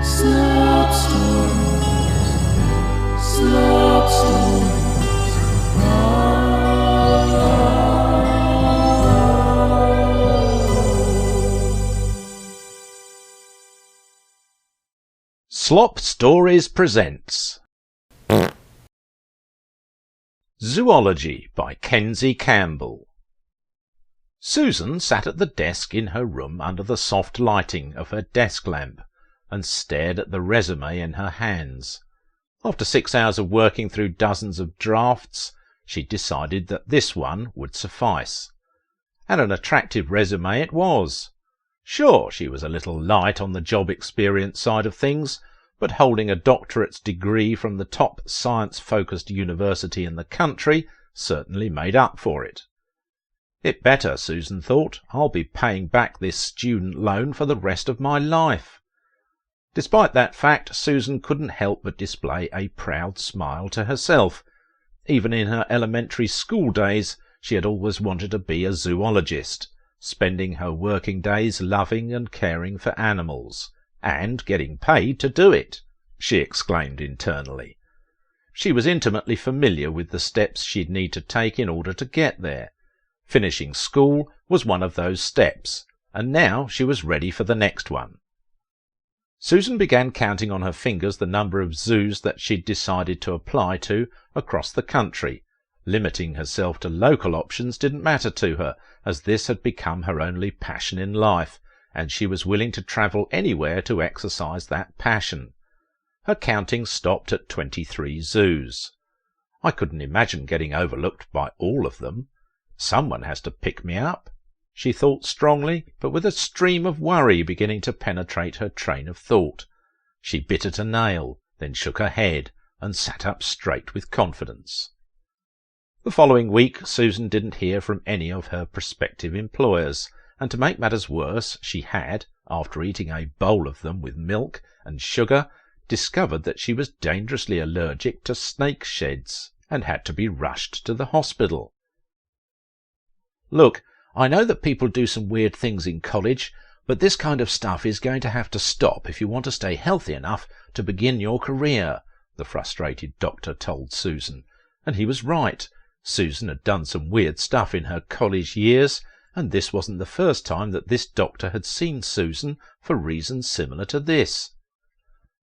Slop Stories. Slop Stories. Slop Stories presents Zoology by Kenzie Campbell. Susan sat at the desk in her room under the soft lighting of her desk lamp and stared at the resume in her hands. After 6 hours of working through dozens of drafts, she decided that this one would suffice. And an attractive resume it was. Sure, she was a little light on the job experience side of things, but holding a doctorate's degree from the top science-focused university in the country certainly made up for it. It better, Susan thought. I'll be paying back this student loan for the rest of my life. Despite that fact, Susan couldn't help but display a proud smile to herself. Even in her elementary school days, she had always wanted to be a zoologist, spending her working days loving and caring for animals, and getting paid to do it, she exclaimed internally. She was intimately familiar with the steps she'd need to take in order to get there. Finishing school was one of those steps, and now she was ready for the next one. Susan began counting on her fingers the number of zoos that she'd decided to apply to across the country. Limiting herself to local options didn't matter to her, as this had become her only passion in life, and she was willing to travel anywhere to exercise that passion. Her counting stopped at 23 zoos. I couldn't imagine getting overlooked by all of them. Someone has to pick me up, she thought strongly, but with a stream of worry beginning to penetrate her train of thought. She bit at a nail, then shook her head, and sat up straight with confidence. The following week Susan didn't hear from any of her prospective employers, and to make matters worse, she had, after eating a bowl of them with milk and sugar, discovered that she was dangerously allergic to snake sheds, and had to be rushed to the hospital. "Look, I know that people do some weird things in college, but this kind of stuff is going to have to stop if you want to stay healthy enough to begin your career," the frustrated doctor told Susan. And he was right. Susan had done some weird stuff in her college years, and this wasn't the first time that this doctor had seen Susan for reasons similar to this.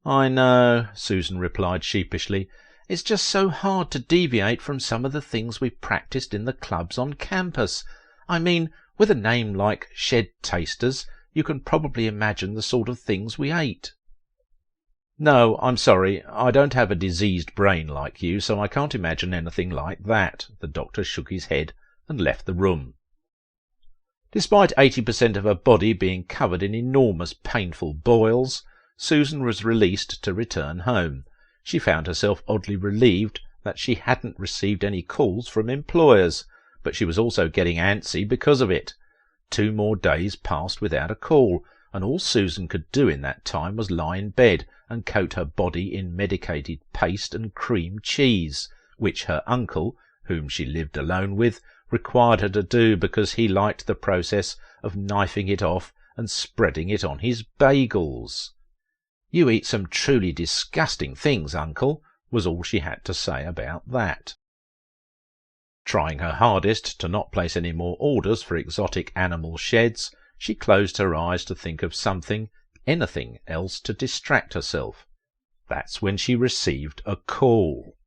"I know," Susan replied sheepishly. "It's just so hard to deviate from some of the things we practiced in the clubs on campus. I mean, with a name like Shed Tasters, you can probably imagine the sort of things we ate." "No, I'm sorry, I don't have a diseased brain like you, so I can't imagine anything like that." The doctor shook his head and left the room. Despite 80% of her body being covered in enormous painful boils, Susan was released to return home. She found herself oddly relieved that she hadn't received any calls from employers, but she was also getting antsy because of it. 2 more days passed without a call, and all Susan could do in that time was lie in bed and coat her body in medicated paste and cream cheese, which her uncle, whom she lived alone with, required her to do because he liked the process of knifing it off and spreading it on his bagels. "You eat some truly disgusting things, Uncle," was all she had to say about that. Trying her hardest to not place any more orders for exotic animal sheds, she closed her eyes to think of something, anything else to distract herself. That's when she received a call.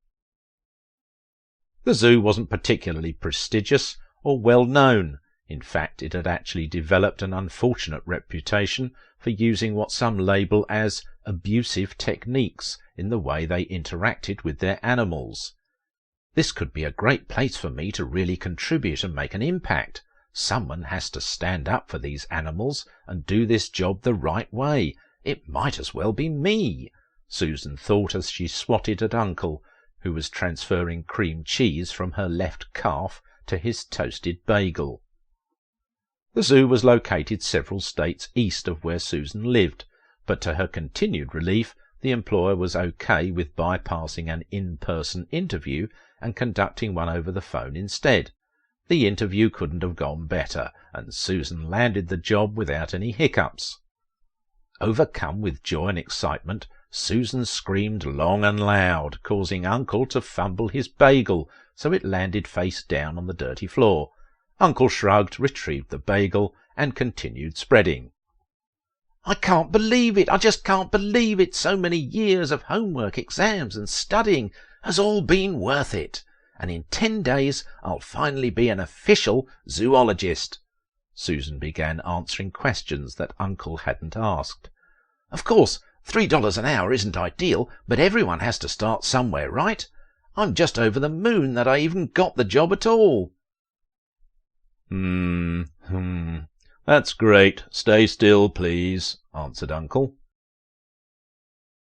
The zoo wasn't particularly prestigious or well known. In fact, it had actually developed an unfortunate reputation for using what some label as abusive techniques in the way they interacted with their animals. "This could be a great place for me to really contribute and make an impact. Someone has to stand up for these animals and do this job the right way. It might as well be me," Susan thought as she swatted at Uncle, who was transferring cream cheese from her left calf to his toasted bagel. The zoo was located several states east of where Susan lived, but to her continued relief, the employer was okay with bypassing an in-person interview and conducting one over the phone instead. The interview couldn't have gone better, and Susan landed the job without any hiccups. Overcome with joy and excitement, Susan screamed long and loud, causing Uncle to fumble his bagel so it landed face down on the dirty floor. Uncle shrugged, retrieved the bagel, and continued spreading. "I can't believe it! I just can't believe it! So many years of homework, exams, and studying has all been worth it. And in 10 days I'll finally be an official zoologist." Susan began answering questions that Uncle hadn't asked. "Of course, $3 an hour isn't ideal, but everyone has to start somewhere, right? I'm just over the moon that I even got the job at all." That's great. Stay still, please," answered Uncle.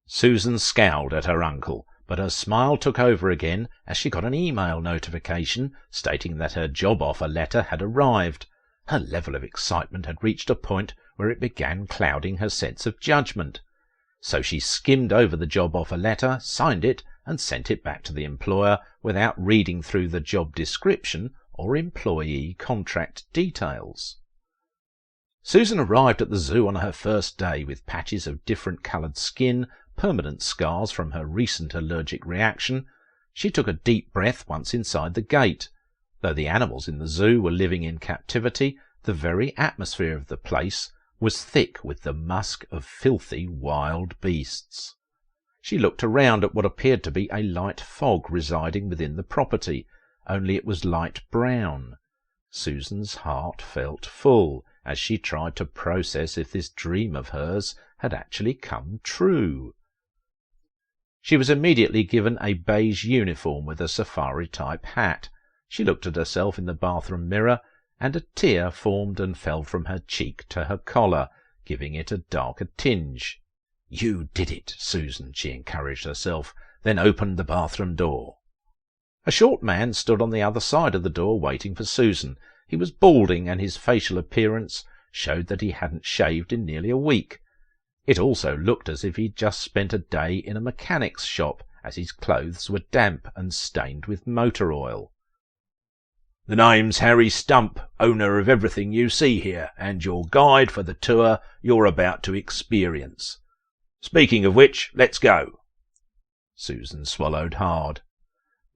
Susan scowled at her uncle, but her smile took over again as she got an email notification stating that her job offer letter had arrived. Her level of excitement had reached a point where it began clouding her sense of judgment. So she skimmed over the job offer letter, signed it, and sent it back to the employer without reading through the job description or employee contract details. Susan arrived at the zoo on her first day with patches of different coloured skin, permanent scars from her recent allergic reaction. She took a deep breath once inside the gate. Though the animals in the zoo were living in captivity, the very atmosphere of the place was thick with the musk of filthy wild beasts. She looked around at what appeared to be a light fog residing within the property, only it was light brown. Susan's heart felt full as she tried to process if this dream of hers had actually come true. She was immediately given a beige uniform with a safari-type hat. She looked at herself in the bathroom mirror, and a tear formed and fell from her cheek to her collar, giving it a darker tinge. "You did it, Susan," she encouraged herself, then opened the bathroom door. A short man stood on the other side of the door waiting for Susan. He was balding, and his facial appearance showed that he hadn't shaved in nearly a week. It also looked as if he'd just spent a day in a mechanic's shop, as his clothes were damp and stained with motor oil. "The name's Harry Stump, owner of everything you see here, and your guide for the tour you're about to experience. Speaking of which, let's go." Susan swallowed hard.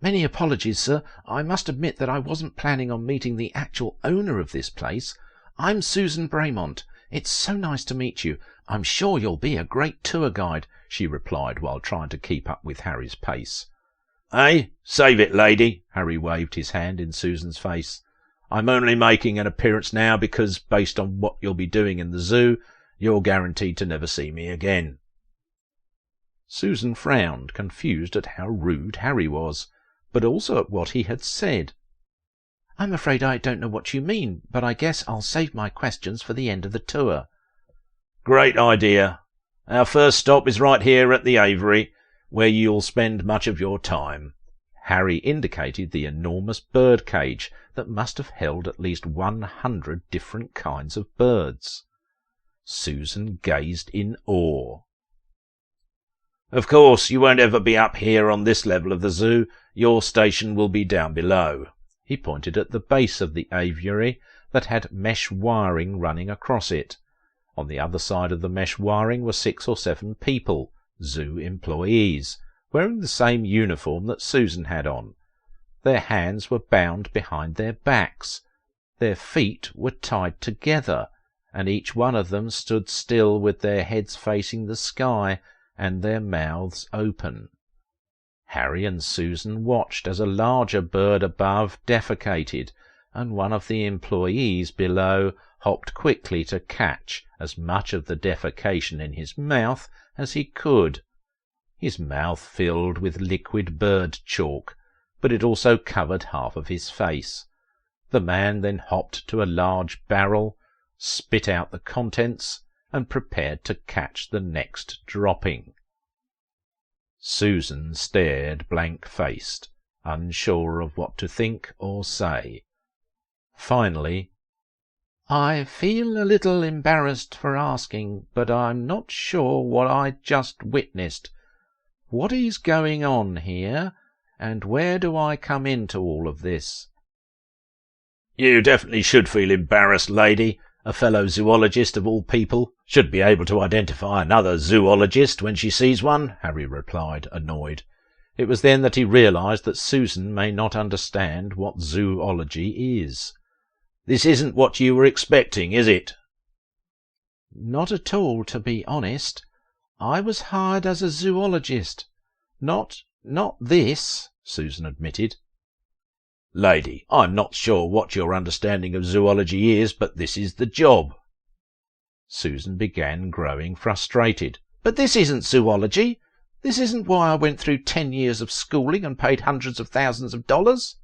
"Many apologies, sir. I must admit that I wasn't planning on meeting the actual owner of this place. I'm Susan Braymont. It's so nice to meet you. I'm sure you'll be a great tour guide," she replied while trying to keep up with Harry's pace. Save it, lady." Harry waved his hand in Susan's face. "I'm only making an appearance now because, based on what you'll be doing in the zoo, you're guaranteed to never see me again." Susan frowned, confused at how rude Harry was, but also at what he had said. "I'm afraid I don't know what you mean, but I guess I'll save my questions for the end of the tour." "Great idea. Our first stop is right here at the aviary, where you'll spend much of your time." Harry indicated the enormous bird cage that must have held at least 100 different kinds of birds. Susan gazed in awe. "Of course, you won't ever be up here on this level of the zoo. Your station will be down below." He pointed at the base of the aviary that had mesh wiring running across it. On the other side of the mesh wiring were 6 or 7 people, zoo employees, wearing the same uniform that Susan had on. Their hands were bound behind their backs. Their feet were tied together, and each one of them stood still with their heads facing the sky and their mouths open. Harry and Susan watched as a larger bird above defecated, and one of the employees below hopped quickly to catch as much of the defecation in his mouth as he could. His mouth filled with liquid bird chalk, but it also covered half of his face. The man then hopped to a large barrel, spit out the contents, and prepared to catch the next dropping. Susan stared blank-faced, unsure of what to think or say. Finally, "I feel a little embarrassed for asking, but I'm not sure what I just witnessed. What is going on here, and where do I come into all of this?" "You definitely should feel embarrassed, lady. A fellow zoologist of all people should be able to identify another zoologist when she sees one, Harry replied, annoyed. It was then that he realised that Susan may not understand what zoology is. This isn't what you were expecting, is it? Not at all, to be honest. I was hired as a zoologist. Not this, Susan admitted. Lady, I'm not sure what your understanding of zoology is, but this is the job. Susan began growing frustrated. But this isn't zoology. This isn't why I went through 10 years of schooling and paid hundreds of thousands of dollars.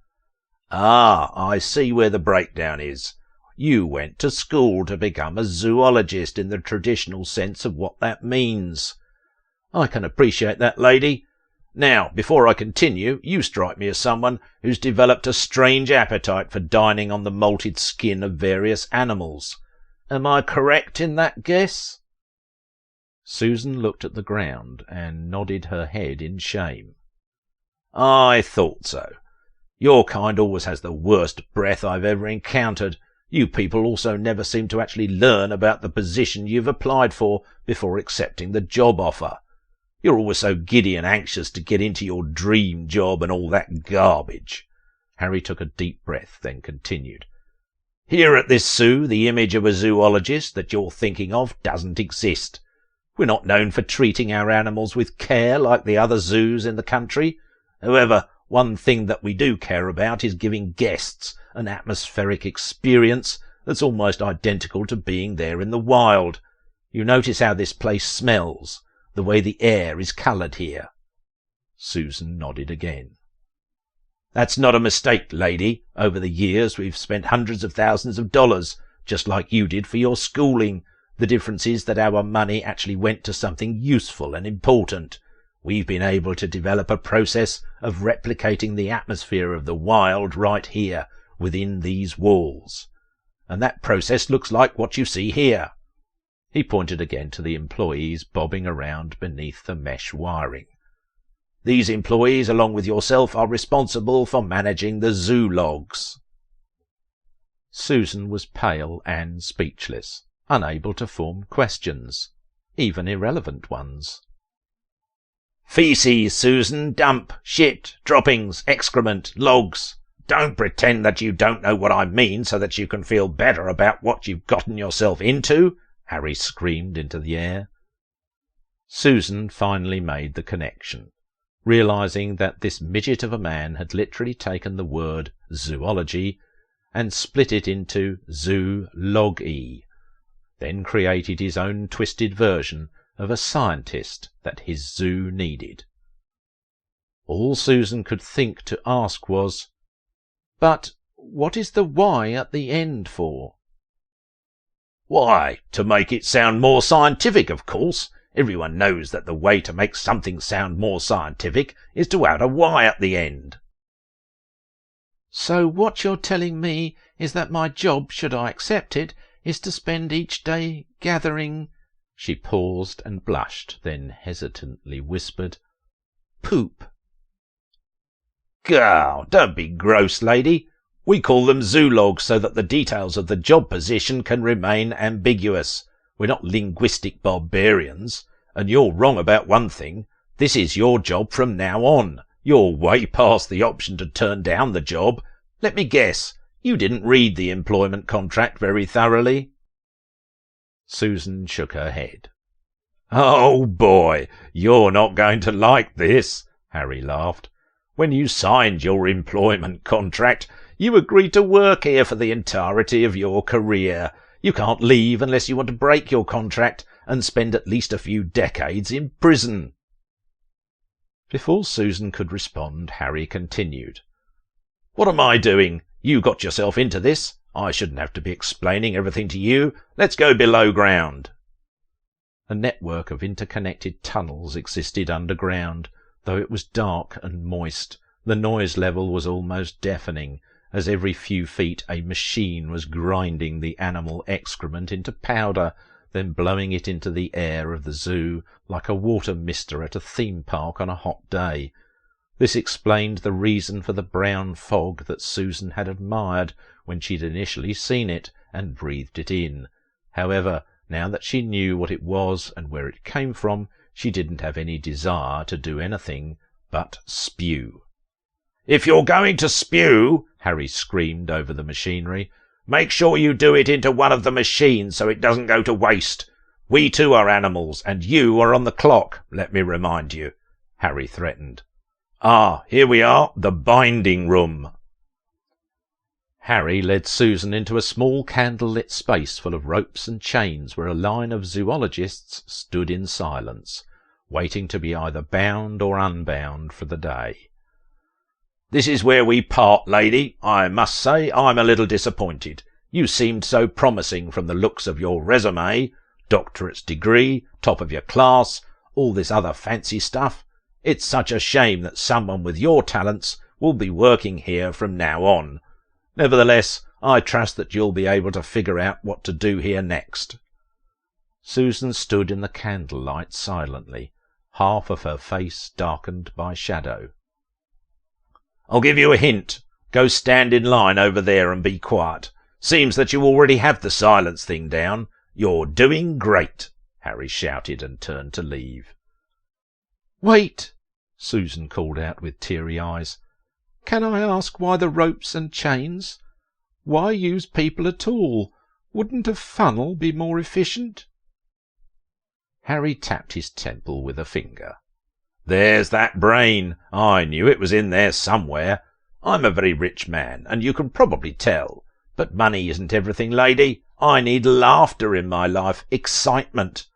Ah, I see where the breakdown is. You went to school to become a zoologist in the traditional sense of what that means. I can appreciate that, lady. Now, before I continue, you strike me as someone who's developed a strange appetite for dining on the molted skin of various animals. Am I correct in that guess? Susan looked at the ground and nodded her head in shame. I thought so. Your kind always has the worst breath I've ever encountered. You people also never seem to actually learn about the position you've applied for before accepting the job offer. You're always so giddy and anxious to get into your dream job and all that garbage. Harry took a deep breath, then continued. Here at this zoo, the image of a zoologist that you're thinking of doesn't exist. We're not known for treating our animals with care like the other zoos in the country. However, one thing that we do care about is giving guests an atmospheric experience that's almost identical to being there in the wild. You notice how this place smells, the way the air is coloured here. Susan nodded again. That's not a mistake, lady. Over the years we've spent hundreds of thousands of dollars, just like you did for your schooling. The difference is that our money actually went to something useful and important. We've been able to develop a process of replicating the atmosphere of the wild right here, within these walls. And that process looks like what you see here. He pointed again to the employees bobbing around beneath the mesh wiring. These employees, along with yourself, are responsible for managing the zoo logs. Susan was pale and speechless, unable to form questions, even irrelevant ones. Feces, Susan, dump, shit, droppings, excrement, logs. Don't pretend that you don't know what I mean so that you can feel better about what you've gotten yourself into, Harry screamed into the air. Susan finally made the connection, realizing that this midget of a man had literally taken the word zoology and split it into zoo-log-y, then created his own twisted version of a scientist that his zoo needed. All Susan could think to ask was, "But what is the Y at the end for?" Why, to make it sound more scientific, of course. Everyone knows that the way to make something sound more scientific is to add a Y at the end. So what you're telling me is that my job, should I accept it, is to spend each day gathering— She paused and blushed, then hesitantly whispered, "Poop." Gah, don't be gross, lady. We call them zoologs so that the details of the job position can remain ambiguous. We're not linguistic barbarians. And you're wrong about one thing. This is your job from now on. You're way past the option to turn down the job. Let me guess, you didn't read the employment contract very thoroughly. Susan shook her head. Oh boy, you're not going to like this, Harry laughed. When you signed your employment contract, you agreed to work here for the entirety of your career. You can't leave unless you want to break your contract and spend at least a few decades in prison. Before Susan could respond, Harry continued. What am I doing? You got yourself into this. I shouldn't have to be explaining everything to you. Let's go below ground. A network of interconnected tunnels existed underground. Though it was dark and moist, the noise level was almost deafening, as every few feet a machine was grinding the animal excrement into powder, then blowing it into the air of the zoo like a water mister at a theme park on a hot day. This explained the reason for the brown fog that Susan had admired when she'd initially seen it, and breathed it in. However, now that she knew what it was and where it came from, she didn't have any desire to do anything but spew. "If you're going to spew," Harry screamed over the machinery, "make sure you do it into one of the machines so it doesn't go to waste. We too are animals, and you are on the clock, let me remind you," Harry threatened. "Ah, here we are, the binding room." Harry led Susan into a small candle-lit space full of ropes and chains where a line of zoologists stood in silence, waiting to be either bound or unbound for the day. "This is where we part, lady. I must say I'm a little disappointed. You seemed so promising from the looks of your resume. Doctorate's degree, top of your class, all this other fancy stuff. It's such a shame that someone with your talents will be working here from now on. Nevertheless, I trust that you'll be able to figure out what to do here next." Susan stood in the candlelight silently, half of her face darkened by shadow. "I'll give you a hint. Go stand in line over there and be quiet. Seems that you already have the silence thing down. You're doing great," Harry shouted and turned to leave. "Wait!" Susan called out with teary eyes. "Can I ask why the ropes and chains? Why use people at all? Wouldn't a funnel be more efficient?" Harry tapped his temple with a finger. "There's that brain. I knew it was in there somewhere. I'm a very rich man, and you can probably tell. But money isn't everything, lady. I need laughter in my life, excitement.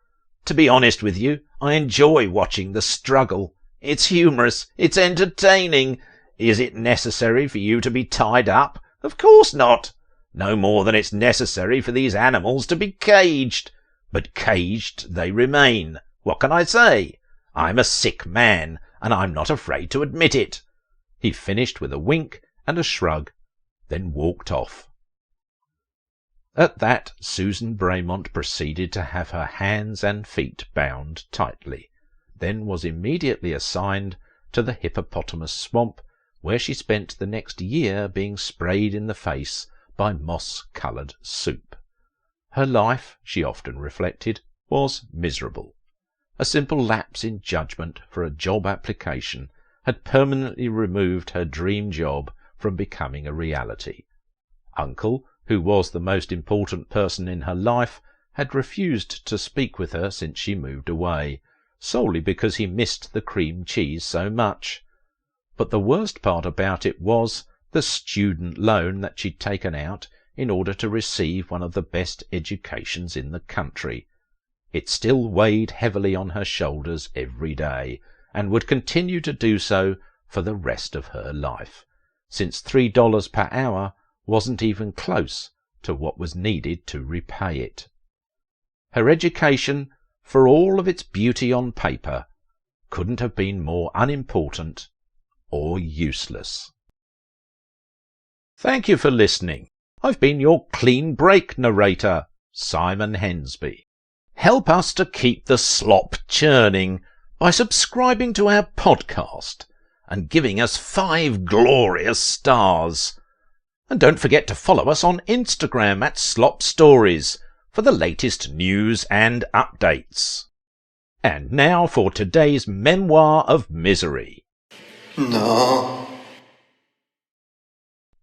To be honest with you, I enjoy watching the struggle. It's humorous. It's entertaining. Is it necessary for you to be tied up? Of course not. No more than it's necessary for these animals to be caged. But caged they remain. What can I say? I'm a sick man, and I'm not afraid to admit it." He finished with a wink and a shrug, then walked off. At that, Susan Braymont proceeded to have her hands and feet bound tightly, then was immediately assigned to the hippopotamus swamp, where she spent the next year being sprayed in the face by moss-coloured soup. Her life, she often reflected, was miserable. A simple lapse in judgment for a job application had permanently removed her dream job from becoming a reality. Uncle, who was the most important person in her life, had refused to speak with her since she moved away, solely because he missed the cream cheese so much. But the worst part about it was the student loan that she'd taken out in order to receive one of the best educations in the country. It still weighed heavily on her shoulders every day, and would continue to do so for the rest of her life, since $3 per hour wasn't even close to what was needed to repay it. Her education, for all of its beauty on paper, couldn't have been more unimportant or useless. Thank you for listening. I've been your clean break narrator, Simon Hensby. Help us to keep the slop churning by subscribing to our podcast and giving us 5 glorious stars. And don't forget to follow us on Instagram at Slop Stories for the latest news and updates. And now for today's Memoir of Misery. No.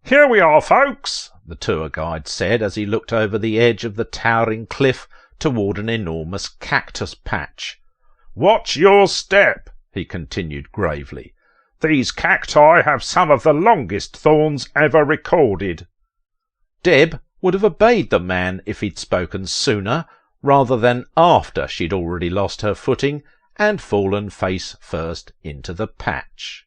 "Here we are, folks," the tour guide said as he looked over the edge of the towering cliff toward an enormous cactus patch. "Watch your step," he continued gravely. "These cacti have some of the longest thorns ever recorded." Deb would have obeyed the man if he'd spoken sooner, rather than after she'd already lost her footing and fallen face first into the patch.